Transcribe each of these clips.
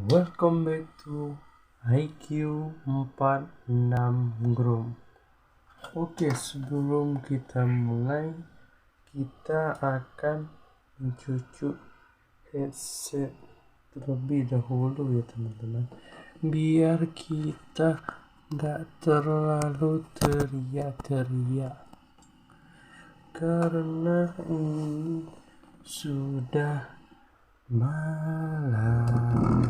Welcome back to IQ 46 Group. Oke, sebelum kita mulai, kita akan mencuci headset terlebih dahulu ya teman-teman, biar kita nggak terlalu teriak-teriak karena ini sudah malam.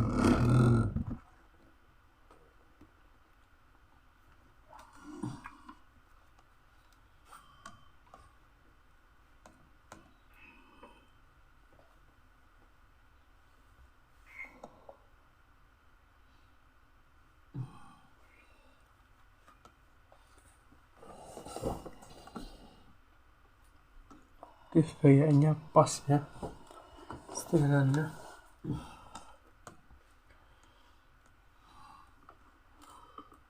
Oke, kayaknya pas ya setelannya.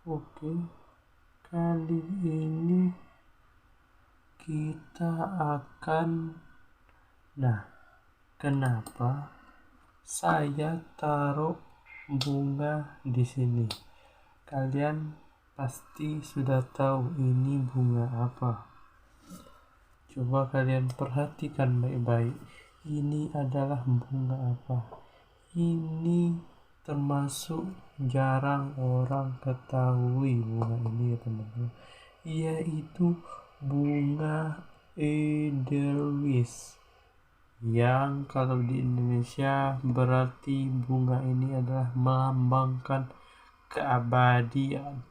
Oke, kali ini kita akan, kenapa saya taruh bunga di sini? Kalian pasti sudah tahu ini bunga apa. Coba kalian perhatikan baik-baik. Ini adalah bunga apa? Ini termasuk jarang orang ketahui bunga ini ya teman-teman, yaitu bunga Edelweiss, yang kalau di Indonesia berarti bunga ini adalah melambangkan keabadian.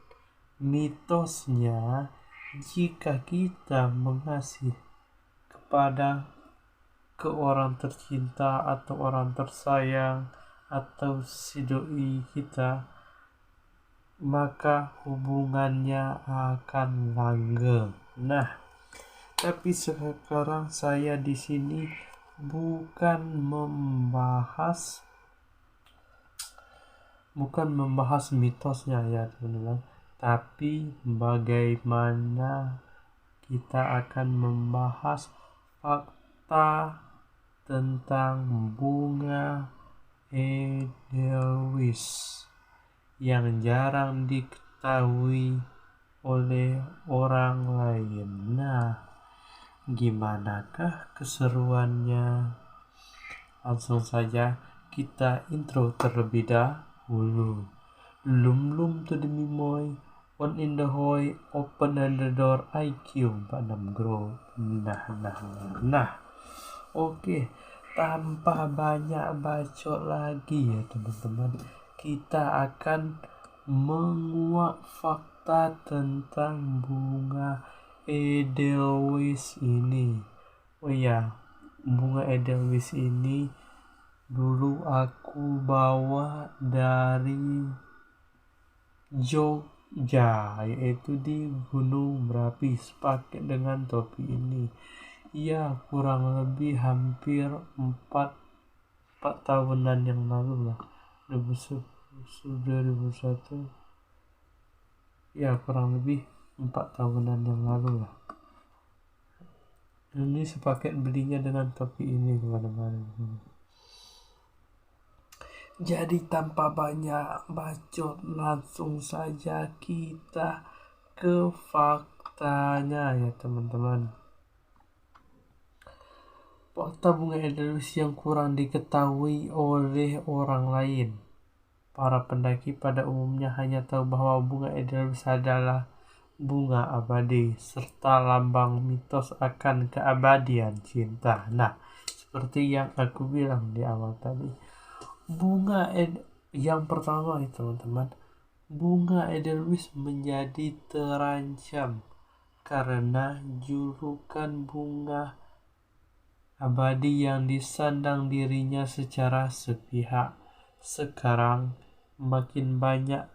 Mitosnya, jika kita mengasih kepada orang tercinta atau orang tersayang atau si doi kita, maka hubungannya akan langgeng. Tapi sekarang saya di sini bukan membahas mitosnya ya teman-teman, tapi bagaimana kita akan membahas fakta tentang bunga Edelweiss yang jarang diketahui oleh orang lain. Gimanakah keseruannya? Langsung saja kita intro terlebih dahulu. Lum to the mimoy, on in the hoy, open the door, IQ 46 Group. Oke, tanpa banyak bacot lagi ya teman-teman, kita akan menguak fakta tentang bunga Edelweiss ini. Oh ya, bunga Edelweiss ini dulu aku bawa dari Jogja, yaitu di Gunung Merapi, pakai dengan topi ini. Ya, kurang lebih hampir 4 tahunan yang lalu lah, 2001. Ya, kurang lebih 4 tahunan yang lalu lah. Ini sepaket belinya dengan topi ini kemana-mana. Jadi tanpa banyak bacot, langsung saja kita ke faktanya ya teman-teman. Fakta bunga Edelweiss yang kurang diketahui oleh orang lain. Para pendaki pada umumnya hanya tahu bahwa bunga Edelweiss adalah bunga abadi serta lambang mitos akan keabadian cinta. Seperti yang aku bilang di awal tadi, yang pertama itu teman-teman, bunga Edelweiss menjadi terancam karena julukan bunga abadi yang disandang dirinya secara sepihak. Sekarang makin banyak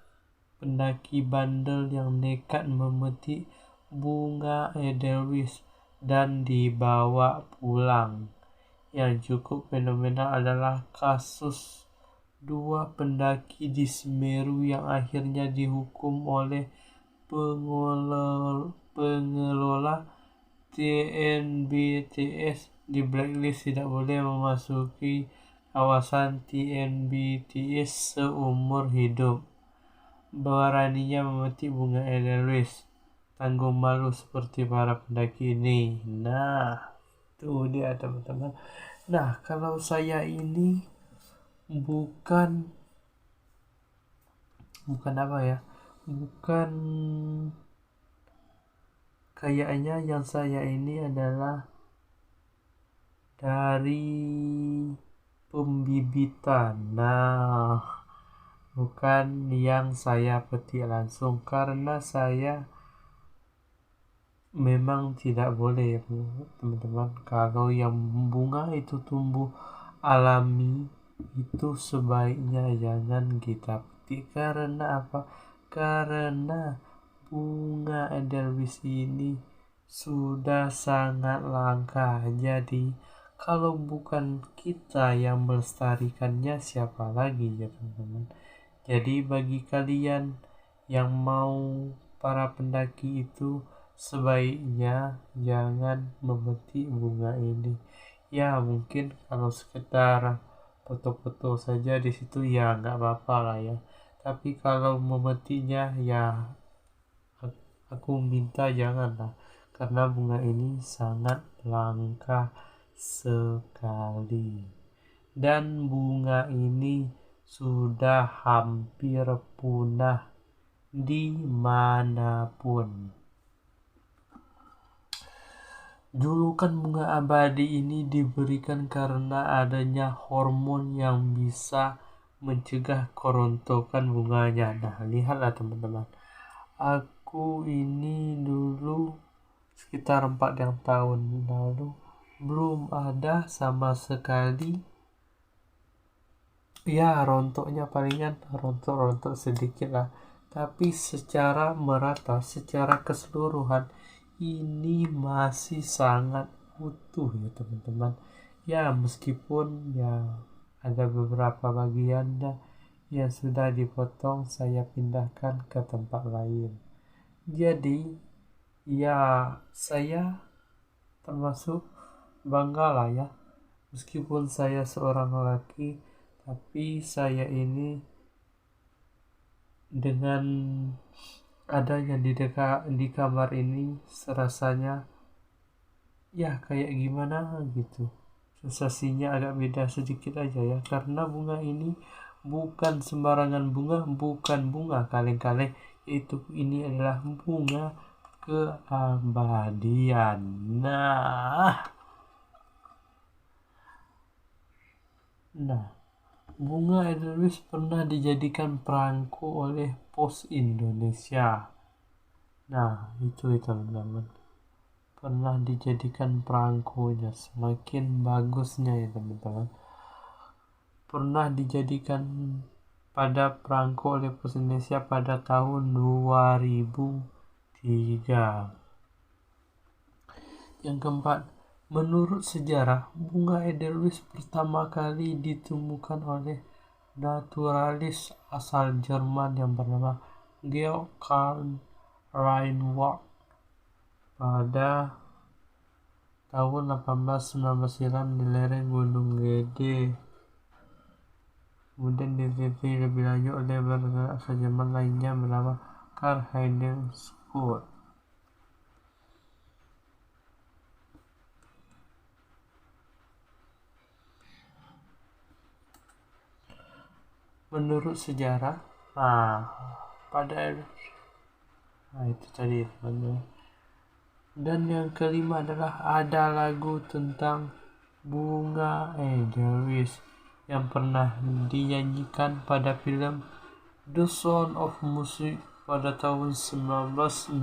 pendaki bandel yang nekat memetik bunga Edelweiss dan dibawa pulang. Yang cukup fenomenal adalah kasus 2 pendaki di Semeru yang akhirnya dihukum oleh pengelola TNBTS, di blacklist, tidak boleh memasuki awasan TNBTS seumur hidup. Beraninya memetik bunga edelweiss, tanggung malu seperti para pendaki ini. Nah, itu dia teman-teman. Nah, kalau saya ini bukan apa ya, bukan, kayaknya yang saya ini adalah dari pembibitan. Nah, bukan yang saya petik langsung, karena saya memang tidak boleh teman-teman. Kalau yang bunga itu tumbuh alami, itu sebaiknya jangan kita petik. Karena apa? Karena bunga edelweiss ini sudah sangat langka. Jadi kalau bukan kita yang melestarikannya, siapa lagi ya teman-teman. Jadi bagi kalian yang mau para pendaki itu, sebaiknya jangan memetik bunga ini. Ya mungkin kalau sekedar foto-foto saja di situ ya nggak apa-apa lah ya. Tapi kalau memetiknya ya aku minta janganlah, karena bunga ini sangat langka sekali. Dan bunga ini sudah hampir punah dimanapun. Julukan bunga abadi ini diberikan karena adanya hormon yang bisa mencegah kerontokan bunganya. Nah, lihatlah teman-teman. Aku ini dulu sekitar 4 tahun lalu belum ada sama sekali. Ya, rontoknya palingan rontok-rontok sedikit lah. Tapi secara merata, secara keseluruhan, ini masih sangat utuh ya teman-teman. Ya, meskipun ya ada beberapa bagiannya yang sudah dipotong, saya pindahkan ke tempat lain. Jadi, ya saya termasuk bangga lah ya. Meskipun saya seorang laki, tapi saya ini dengan adanya di kamar ini serasanya ya kayak gimana gitu. Sensasinya agak beda sedikit aja ya, karena bunga ini bukan sembarangan bunga, bukan bunga kaleng-kaleng, itu ini adalah bunga keabadian. Nah, bunga edelweiss pernah dijadikan perangko oleh Pos Indonesia. Nah, itu teman-teman. Pernah dijadikan perangkonya, semakin bagusnya ya teman-teman. Pernah dijadikan pada perangko oleh Pos Indonesia pada tahun 2003. Yang keempat, menurut sejarah, bunga edelweiss pertama kali ditemukan oleh naturalis asal Jerman yang bernama Georg Karl Reinwald pada tahun 1819 silam di lereng Gunung Gede. Kemudian diteliti lebih lanjut oleh bahasa asal Jerman lainnya bernama Karl Heinz Schott. Menurut sejarah, itu tadi teman-teman. Dan yang kelima adalah ada lagu tentang bunga edelweiss yang pernah dinyanyikan pada film The Sound of Music pada tahun 1965.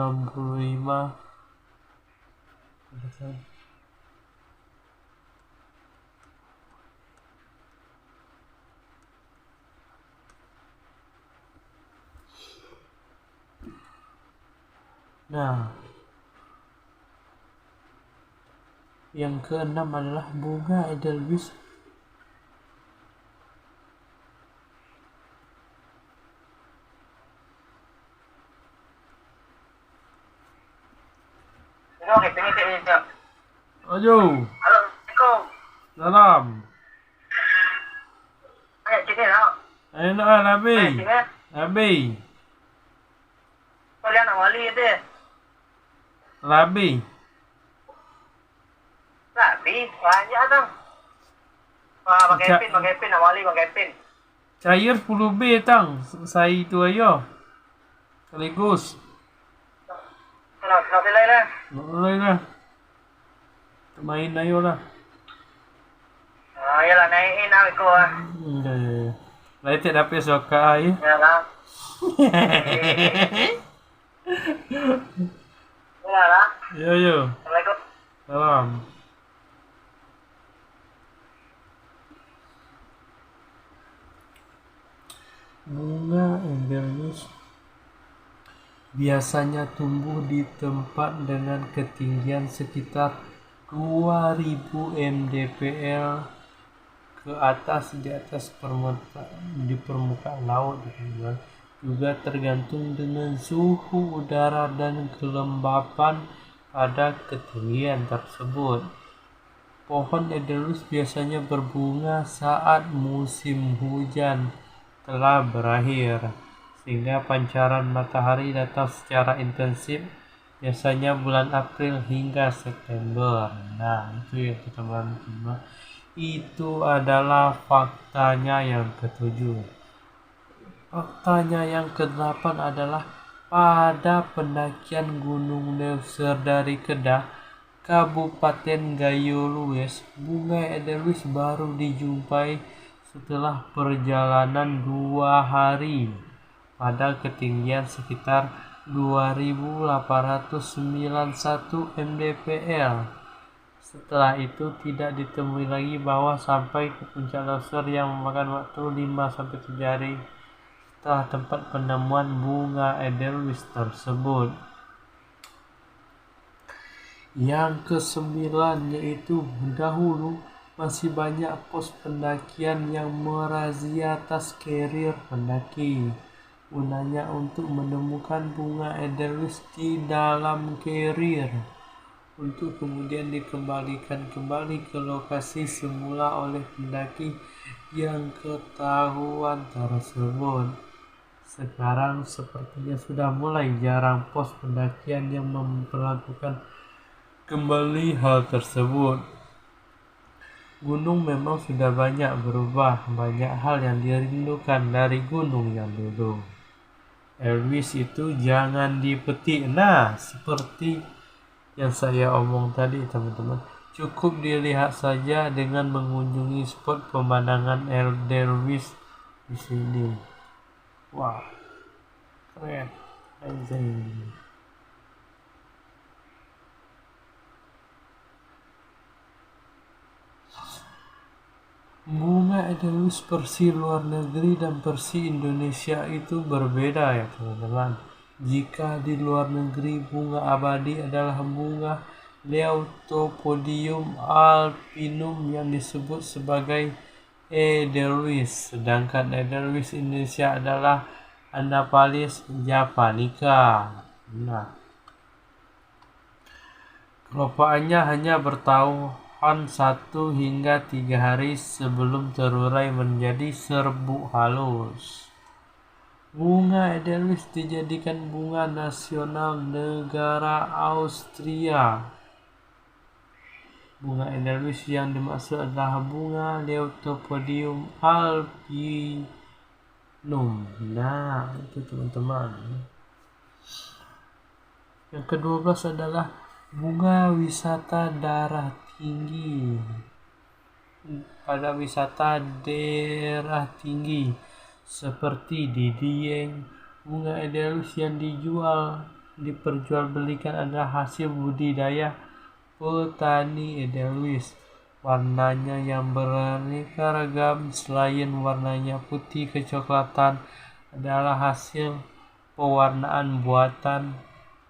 Nah, yang keenam adalah bunga edelweiss Ayo. Assalamualaikum. Salam. sini nak. Enak lah Labi. Sini. Labi. Kau lihat nak wali tu. Labi. Tapi banyak tu. Wah, pakai pin nak wali pakai pin. Cair 10B tang. Saya tu ayo. Sekaligus. Nak selai lah. Boleh lah. Main ayo lah. Yalah naikin nak ikut lah. Lain tak dapat suka ya. Yalah. Yalah. Yo. Assalamualaikum. Salam. Bunga Edelweiss biasanya tumbuh di tempat dengan ketinggian sekitar 2000 mdpl ke atas di atas permukaan laut. Juga tergantung dengan suhu udara dan kelembapan pada ketinggian tersebut. Pohon Edelweiss biasanya berbunga saat musim hujan telah berakhir, sehingga pancaran matahari datang secara intensif, biasanya bulan April hingga September. Nah, itu ya teman-teman. Itu adalah faktanya yang ketujuh. Faktanya yang kedelapan adalah pada pendakian Gunung Leuser dari Kedah, Kabupaten Gayo Lues, bunga Edelweiss baru dijumpai setelah perjalanan 2 hari pada ketinggian sekitar 2891 mdpl. Setelah itu tidak ditemui lagi bahwa sampai ke puncak Leuser yang memakan waktu 5-7 hari setelah tempat penemuan bunga Edelweiss tersebut. Yang ke-9 yaitu dahulu masih banyak pos pendakian yang merazia tas carrier pendaki. Gunanya untuk menemukan bunga Edelweiss di dalam carrier, untuk kemudian dikembalikan kembali ke lokasi semula oleh pendaki yang ketahuan tersebut. Sekarang sepertinya sudah mulai jarang pos pendakian yang memperlakukan kembali hal tersebut. Gunung memang sudah banyak berubah, banyak hal yang dirindukan dari gunung yang dulu. Edelweiss itu jangan dipetik. Nah, seperti yang saya omong tadi teman-teman, cukup dilihat saja dengan mengunjungi spot pemandangan Edelweiss di sini. Wah, keren, anjing. Bunga Edelweiss versi luar negeri dan versi Indonesia itu berbeda ya teman-teman. Jika di luar negeri bunga abadi adalah bunga Leutopodium alpinum yang disebut sebagai Edelweiss, sedangkan Edelweiss Indonesia adalah Anaphalis japonica. Nah, kelopaknya hanya bertahan 1 hingga 3 hari sebelum terurai menjadi serbuk halus. Bunga Edelweiss dijadikan bunga nasional negara Austria. Bunga Edelweiss yang dimaksud adalah bunga Leutopodium alpinum. Nah, itu teman-teman. Yang ke-12 adalah bunga wisata darah tinggi. Pada wisata daerah tinggi seperti di Dieng, bunga Edelweiss yang diperjualbelikan adalah hasil budidaya petani Edelweiss. Warnanya yang beraneka ragam selain warnanya putih kecoklatan adalah hasil pewarnaan buatan.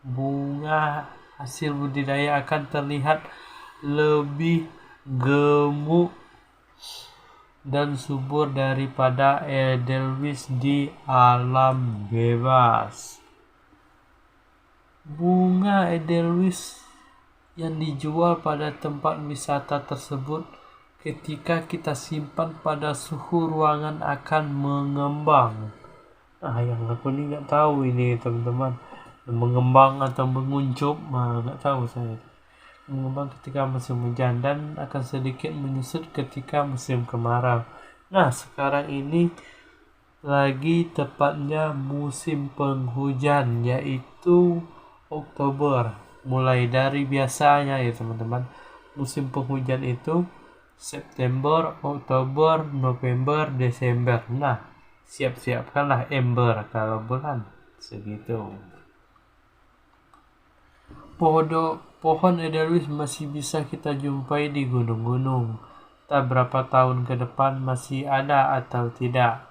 Bunga hasil budidaya akan terlihat lebih gemuk dan subur daripada Edelweiss di alam bebas. Bunga Edelweiss yang dijual pada tempat wisata tersebut ketika kita simpan pada suhu ruangan akan mengembang. Yang aku ini nggak tahu ini teman-teman, mengembang atau menguncup, nggak tahu saya. Mengembang ketika musim hujan dan akan sedikit menyusut ketika musim kemarau. Nah, sekarang ini lagi tepatnya musim penghujan, yaitu Oktober. Mulai dari biasanya ya teman-teman, musim penghujan itu September, Oktober, November, Desember. Nah, siap-siapkanlah ember kalau bulan segitu. Pohon edelweiss masih bisa kita jumpai di gunung-gunung. Tak berapa tahun ke depan masih ada atau tidak.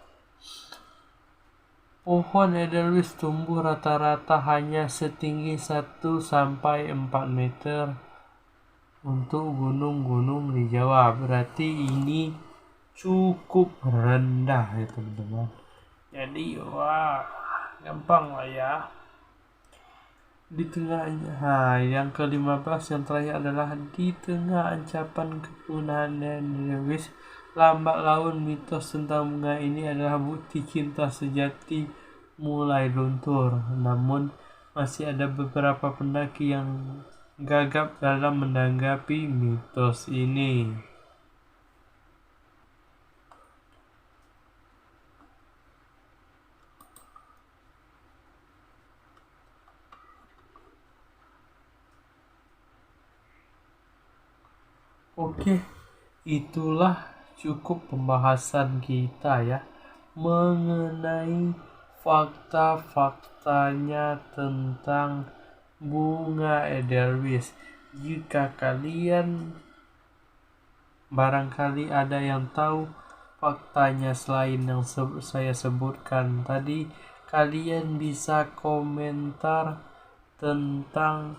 Pohon edelweiss tumbuh rata-rata hanya setinggi 1-4 meter untuk gunung-gunung di Jawa. Berarti ini cukup rendah ya teman-teman. Jadi gampang lah ya. Di tengahnya, yang ke-15 yang terakhir adalah di tengah ancaman kepunahan edelweiss, lambat laun mitos tentang bunga ini adalah bukti cinta sejati mulai luntur. Namun masih ada beberapa pendaki yang gagap dalam menanggapi mitos ini. Oke, itulah cukup pembahasan kita ya mengenai fakta-faktanya tentang bunga edelweiss. Jika kalian barangkali ada yang tahu faktanya selain yang saya sebutkan tadi, kalian bisa komentar tentang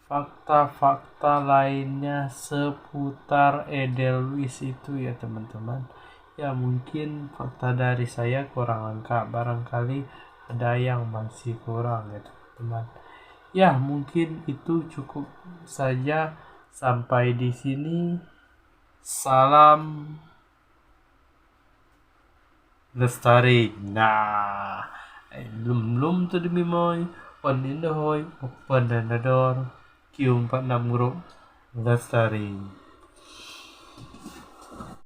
fakta-fakta lainnya seputar edelweiss itu ya teman-teman. Ya mungkin fakta dari saya kurang lengkap, barangkali ada yang masih kurang ya teman-teman. Ya mungkin itu cukup saja sampai di sini. Salam lestari. Nah, belum tuh demi moy. Open in the hoy, open the door. Q46 Group Lestari.